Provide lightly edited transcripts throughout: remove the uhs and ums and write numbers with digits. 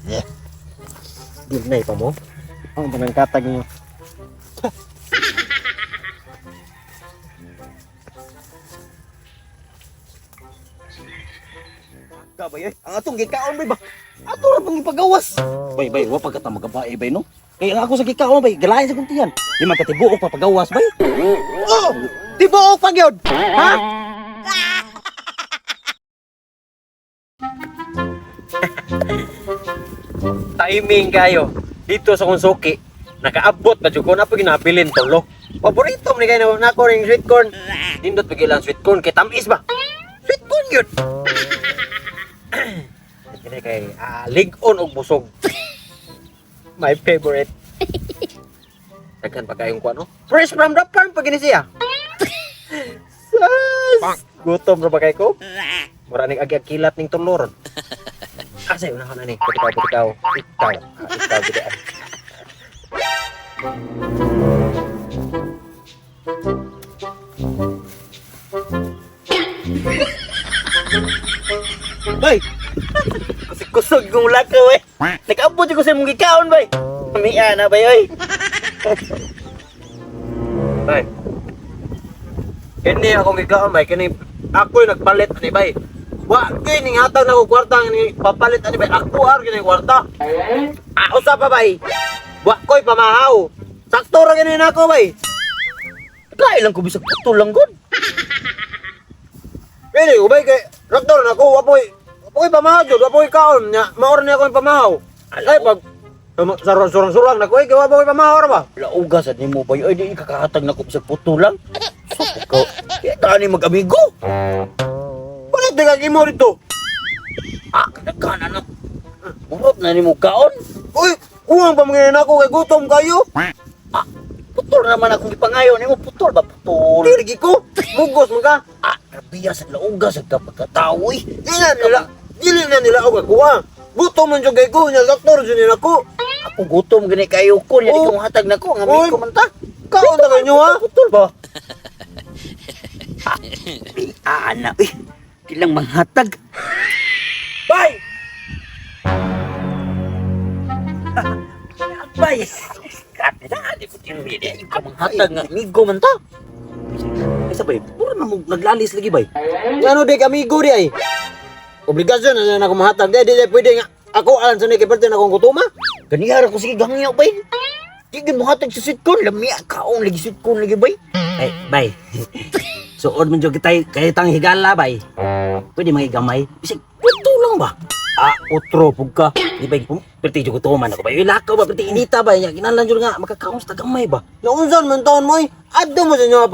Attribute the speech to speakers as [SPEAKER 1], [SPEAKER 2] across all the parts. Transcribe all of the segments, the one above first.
[SPEAKER 1] Yeah. Dinay pa mo. Ang panangkatag mo.
[SPEAKER 2] Kabay ay, ang atong gikaon bay ba? Ato ra pang ipagawas.
[SPEAKER 1] Bay, wa pagkata magabae bay no. Kaya ang ako sa gikaon bay, galayan sa kuntihan. Di man katibuok pa pagawas bay.
[SPEAKER 2] Oh, di ba og pagyod? Ha?
[SPEAKER 1] Timing kayo. Dito sa konsuki, nakaabot pa jud ko na pag ginabilin tolo. Paborito man kayo na ko ring sweet corn. Nindot pagilan sweet corn kay tamis ba? Sweet corn yun. Kini kay lig-on og busog. My favorite. Daghan pa kayong kuano? Fresh from the farm pag gini siya. Sus! Gutom ra ba kay ko? Mura ning agi kilat ning tulor. Asa una ka na ni? Ikaw. Ikaw gid.
[SPEAKER 2] Bay. Kusog kong lakaw eh. Nakaabot ko sa mong gikaon bay. Miya na bay oy.
[SPEAKER 1] Bay. Kini akong gikaon bay, kini ako yung nagpalit ani bay. Wa kini hatag na ko kwarta ni papalit ani bay. Ako ar kini kwarta.
[SPEAKER 2] Usa pa bay.
[SPEAKER 1] Wa koy pamahaw. Sakto ra kini nako bay.
[SPEAKER 2] Kailan ko bisag putol lang gud.
[SPEAKER 1] Pili ko bay kay raktor na ko wapoy pamahaw jud, wapoy kaon nya. Maor ni ako yung pamahaw. Ay pag surang-surang na ko ay wapoy pamahaw ra ba?
[SPEAKER 2] Lauga sa nimo bay oy di kakahatag na ko bisag putol lang. Ko, kita ni mag-amigo.
[SPEAKER 1] Palit ka imo dito.
[SPEAKER 2] Kadaghan na. Murot na nimo kaon.
[SPEAKER 1] Uy, uwang pa mga ako kay gutom kayo.
[SPEAKER 2] Putol naman akong ipangayo nimo putol ba putol.
[SPEAKER 1] Dili ko. Mugos man ka.
[SPEAKER 2] Rabiya sa lauga sa kapagkatao eh.
[SPEAKER 1] Dili na nila ako kuha. Gutom man jud kay ko, nya doktor jud ni nako.
[SPEAKER 2] Ako gutom gani kayo ko, nya di ko hatag na ko, ngami ko man ta.
[SPEAKER 1] Kaon ta kanyo ha.
[SPEAKER 2] Putol ba? Ana, kilang manghatag.
[SPEAKER 1] Bay.
[SPEAKER 2] Bay. Kapita, di ko tinili. Ikaw manghatag nga, amigo man ta.
[SPEAKER 1] Ay sabay, puro na mo naglalis lagi bay. Ano di amigo di ay. Obligasyon na ako mahatag di pwede nga. Ako alam sa ni kay parte na akong gutuma.
[SPEAKER 2] Ganihara ko sige gangyaw, bay. Di mo hatag sa sitkon, lamia kaong lagi sitkon lagi, bay.
[SPEAKER 1] Ay, bay. Suod man jud kitay kay tang higala bay. Pwede magigamay. Bisig puto lang ba? Utro pug ka. Di bay perti jud ko man ako bay. Lakaw ba perti inita ba nya kinahanglan jud nga makakaon sa gamay ba. Naunsan man taon mo adto mo sa inyo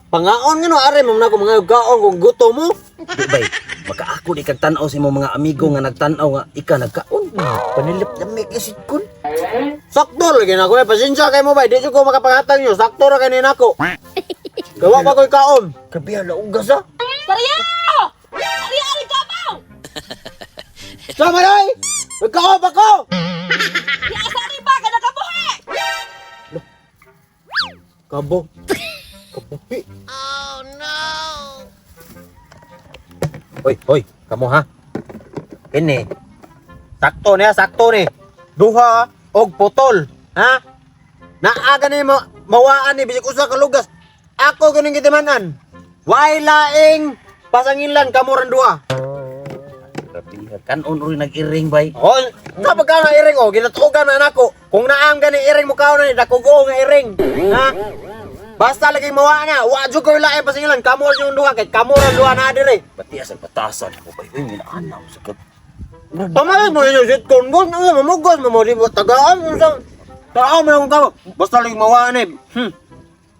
[SPEAKER 1] pangaon ngano are mo na ko mga gaon kung gutom mo. Di bay. Makaako di kag tan-aw sa imong mga amigo nga nagtan-aw nga ika nagkaon.
[SPEAKER 2] Panilip lamig isitkon.
[SPEAKER 1] Sakto lagi na ko pasensya kay mo bay. Di jud ko makapanghatag nyo. Sakto ra kay nako. Gawa pa ko'y kaon.
[SPEAKER 2] Kabiya laugas ah.
[SPEAKER 3] Maria! Maria, ari ka ba?
[SPEAKER 1] Sama day! Magkaon ako!
[SPEAKER 3] Di asari ba ka nakabuhi?
[SPEAKER 1] Kabo. Kabuhi. Hoy, kamo ha. Ini. Sakto ni. Duha og putol, ha? Naaga ni mawaan ni bisig usa ka lugas. Ako ganing gitimanan. Way laing pasangilan kamo ran duha.
[SPEAKER 2] Kan uri nag-iring bay.
[SPEAKER 1] Oh, kapag ka na iring ginatugan na nako. Kung naam gani iring mo kaon ni dakugo nga iring. Ha? Basta lagi mawaan na. Wa jud ko laing pasangilan kamo yung duha kay kamo ran duha na dire.
[SPEAKER 2] Pati asal batasan mo bay. Uy, minaanaw sa kat.
[SPEAKER 1] Pamalit mo yung shit kon gon, mamugos mo di tagaan unsang tao man ka. Basta lagi mawaan ni.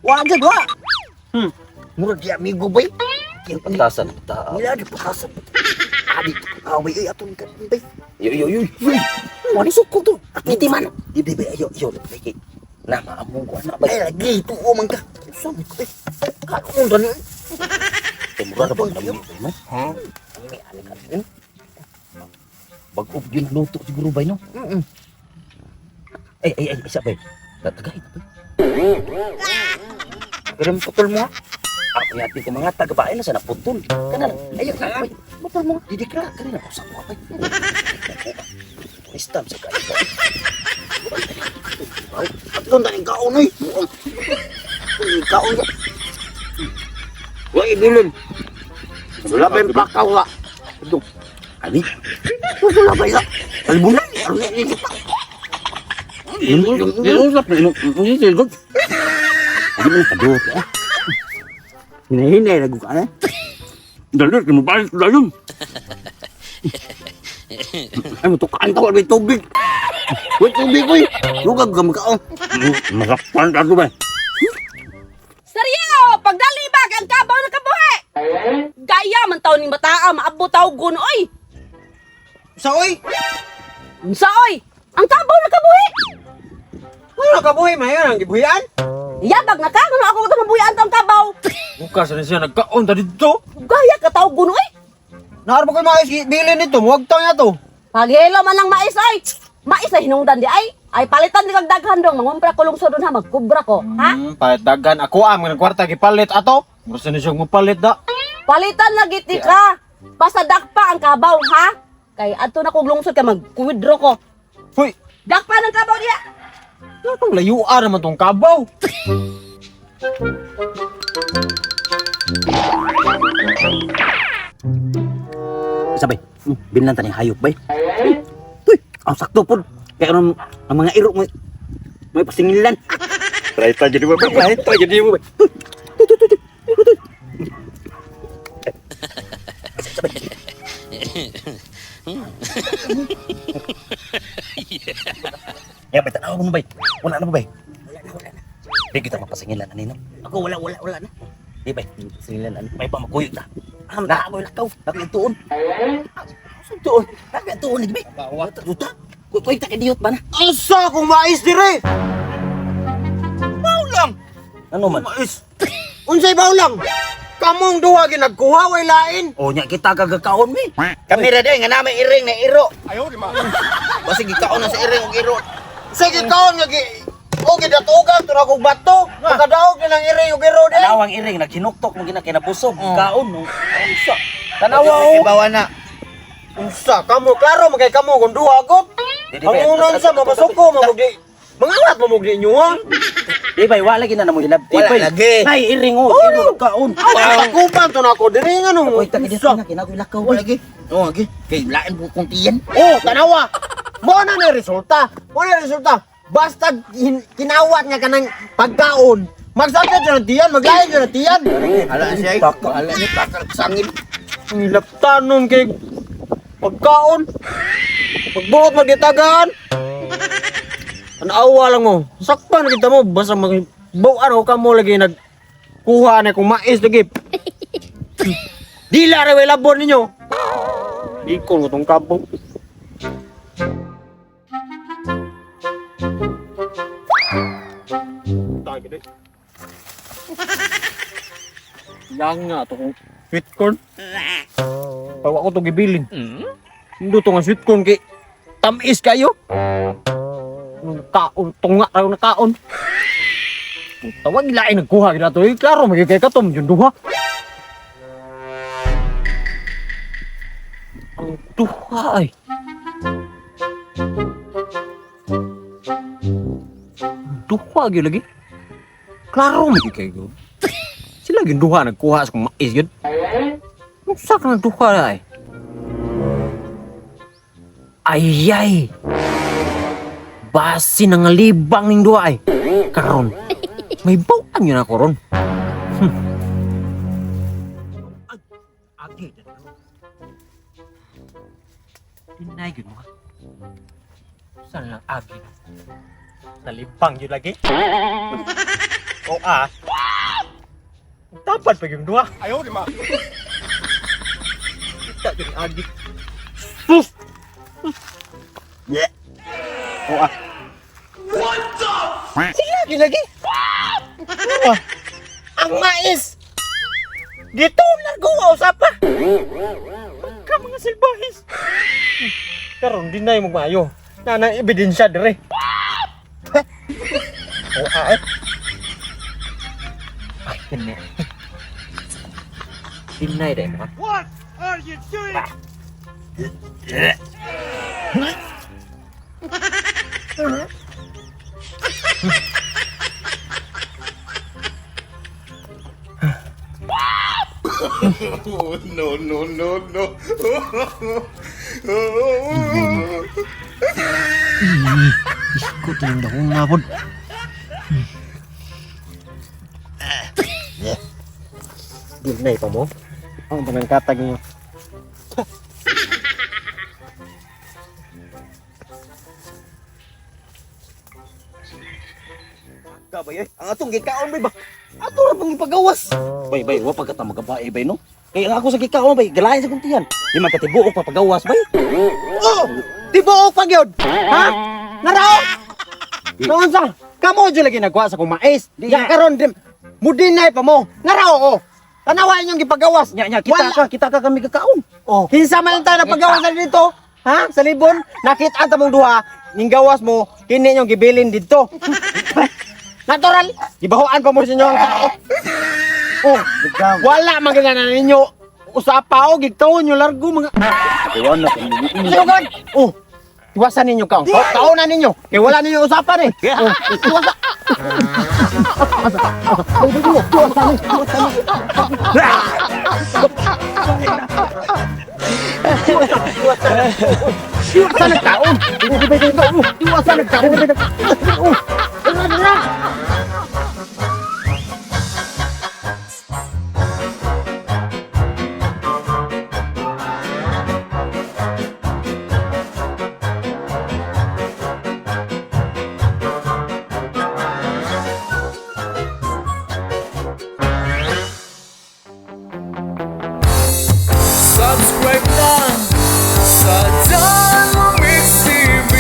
[SPEAKER 1] Wa jud wa.
[SPEAKER 2] Murag di amigo bay.
[SPEAKER 1] Patasan ta.
[SPEAKER 2] Wala di patasan. Adi, bay ay aton kan bay.
[SPEAKER 1] Yo.
[SPEAKER 2] Wani suko to. Akiti man. Di ayo. Bay. Nama among ko na bay. Lagi tu o man ka. Usam ko bay. Kaon dan.
[SPEAKER 1] Murag ba kami mo? Ha?
[SPEAKER 2] Ani ka. Bag-up yun luto siguro bay no? Ay, isa bay. Tatagay bay. Kirim putol mo ha? Ako yati ko mga taga-bae na sa naputol. Kana lang. Ayo, bay. putol mo. Didikra ka rin ako sa kuha pa. Istam sa kaya. At doon tayong kaon eh. Kaon ka. Wala ibilin. Wala ba yung pakaw ka? Ito. Ani? Wala ba yung alibunan? Ano yung pa?
[SPEAKER 1] Usap na ini silgot. Hindi mo kadot ah.
[SPEAKER 2] Hinahinay na ka na.
[SPEAKER 1] Dalit mo balik dayon.
[SPEAKER 2] Ay mo tukaan ka may tubig. Wait tubig ko eh. Lugag ka magkaon.
[SPEAKER 1] Masakpan ka to ba?
[SPEAKER 3] Seryo, pagdalibag ang kabaw na kabuhi. Gaya man taon ni mataa, maabot taw gun oy.
[SPEAKER 2] Sa oy.
[SPEAKER 3] Unsa oy? Ang kabaw na kabuhi.
[SPEAKER 2] Ano ka buhay mayon ang gibuhian?
[SPEAKER 3] Yabag na ka, ano ako ito mabuyan tang kabaw.
[SPEAKER 4] Bukas na siya nagkaon ta dito.
[SPEAKER 3] Gaya ka taw gun oy.
[SPEAKER 2] Naar mo koy mais bilin nito, muwag taw niya to.
[SPEAKER 3] Paghilo man lang mais ay. Mais ay hinungdan di ay. Ay palitan di kag daghan dong, mangumpra ko lungsod ha, magkubra ko, ha?
[SPEAKER 4] Padagan ako ang mga kwarta gipalit ato. Gusto na siyang mapalit da.
[SPEAKER 3] Palitan lagi ti ka. Pasadak pa ang kabaw, ha? Kay adto na kog lungsod kay mag-withdraw ko.
[SPEAKER 4] Hoy,
[SPEAKER 3] Dakpa ng kabaw diya.
[SPEAKER 4] natong layuan naman tong kabaw.
[SPEAKER 1] Sabay, binlan tani hayop bay. Uy, ang sakto pod. Kaya ang mga iro mo may pasingilan.
[SPEAKER 4] Try ta jadi mo. Try ta jadi mo.
[SPEAKER 1] Ya bay, tanaw mo bay. Wala na ba bay? Di kita mapasingilan anino. Ako wala na. Di bay, pasingilan ani. May pa makuyo ta. Na ako lakaw, nabi tuon. Tuon, nabi tuon di bay. Bawa ta duta. Kuy ta kay ba na?
[SPEAKER 2] Asa kung mais dire? Baulang.
[SPEAKER 1] Ano man?
[SPEAKER 2] Mais. Unsay baulang? Kamong duha ginagkuha way lain.
[SPEAKER 1] O nya kita kagakaon mi.
[SPEAKER 2] Kami ra day nga namin iring na iro. Ayaw di ma. Basi gikaon na sa iring ug iro. Sige kaon nga gi o gidatugan tura kog bato. Makadaog na ng iring ug iro day.
[SPEAKER 1] Tanawang iring nagsinuktok mo gina kinabusog. Kaon no. Unsa?
[SPEAKER 2] Tanawa o. Ibawa na. Unsa kamo klaro magay kamo kung duha gud. Ang unan sa mapasuko mamugdi. Mangalat mamugdi nyo ha.
[SPEAKER 1] Di bay, wala gina na mo hilab.
[SPEAKER 2] Wala lagi.
[SPEAKER 1] Ay iring o, iro kaon.
[SPEAKER 2] Takupan to na ako diri nga no.
[SPEAKER 1] Koy ta kidito na kinagoy lakaw.
[SPEAKER 2] Lagi. Oh, lagi. Kay lain po kong tiyan. Oh, tanawa. Mo na ni resulta. Mo na resulta. Basta kinawat nga kanang pagkaon. Magsakit siya ng tiyan, maglayan siya ng tiyan. Ala siya. Ala ni takal sangin.
[SPEAKER 4] Ang laptanon kay pagkaon.
[SPEAKER 2] Pagbuot magitagan.
[SPEAKER 4] Anaawa lang mo. Sakpan kita mo basta magbuan o kamo lagi nagkuha na kung mais lagi. Dila ra way labor ninyo. Ikon ko tong kabaw. Yang nga to kung sweet corn. Tawa ko to gibilin. Hindi to nga sweet corn kay tamis kayo. Kaon, tunga raw na kaon. Tawag ilain nagkuha gina to. Klaro magigay katom yung duha. Ang duha ay. Duha gyud lagi. Klaro magigay ko. Sila gyud duha nagkuha sa kung mais gyud. Unsa ka nagduha ay? Ayay. Basi nang libang ning duha ay. Karon. May bawaan yun ako ron.
[SPEAKER 1] Agi. Tinay gyud mo.
[SPEAKER 4] Saan lang agi? Nalibang yun lagi? O dapat pa yung duha. Ayaw, lima. Kita yung agi. Sus!
[SPEAKER 2] Yeah.
[SPEAKER 4] O
[SPEAKER 2] Sige lagi lagi. Ang mais. Dito largo usapa.
[SPEAKER 4] ka mga silbahis. Karon di na yung magmayo. Nanang ebidensya dire.
[SPEAKER 2] O
[SPEAKER 4] Ay, kini. Tinay dahil mo. Ko tinda ko na pod.
[SPEAKER 2] Dinay pa mo.
[SPEAKER 4] Ang panangkatag niyo.
[SPEAKER 2] Kabay, ang atong gikaon bay ba? Ato ra pang ipagawas.
[SPEAKER 1] Bay, wa pagkata magabae bay no. Kaya nga ako sa gikaon bay, galayan sa kuntihan. Di man katibuok pa pagawas bay.
[SPEAKER 2] Oh, tibuok pa gyud. Ha? Narao. Noon sa kamo jud lagi nagwa sa kong mais. Ya karon dim mudinay pa mo. Narao oh. Tanawa inyong gipagawas.
[SPEAKER 1] Nya,
[SPEAKER 2] Wala.
[SPEAKER 1] kita ka kami kakaon.
[SPEAKER 2] Oh, kinsa man ta na pagawas na dito? Ha? Sa libon, nakita ta mong duha, ning gawas mo, kini yung gibilin dito. Natural, gibahoan pa mo sa inyo ang tao. Oh, wala magana ninyo. Usapa o gigtawon nyo largo mga.
[SPEAKER 1] Kawan na kami.
[SPEAKER 2] Sugod. Oh, iwasan ninyo kaon. Oh, kaonan ninyo. Kay wala ninyo usapan eh. Oh, iwasan. Iwasan ang kaon. Iwasan ang kaon.
[SPEAKER 5] Subscribe na sa Janwa Mix TV.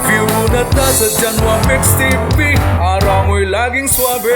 [SPEAKER 5] View na ta sa Janwa Mix TV. Araw mo'y laging swabe.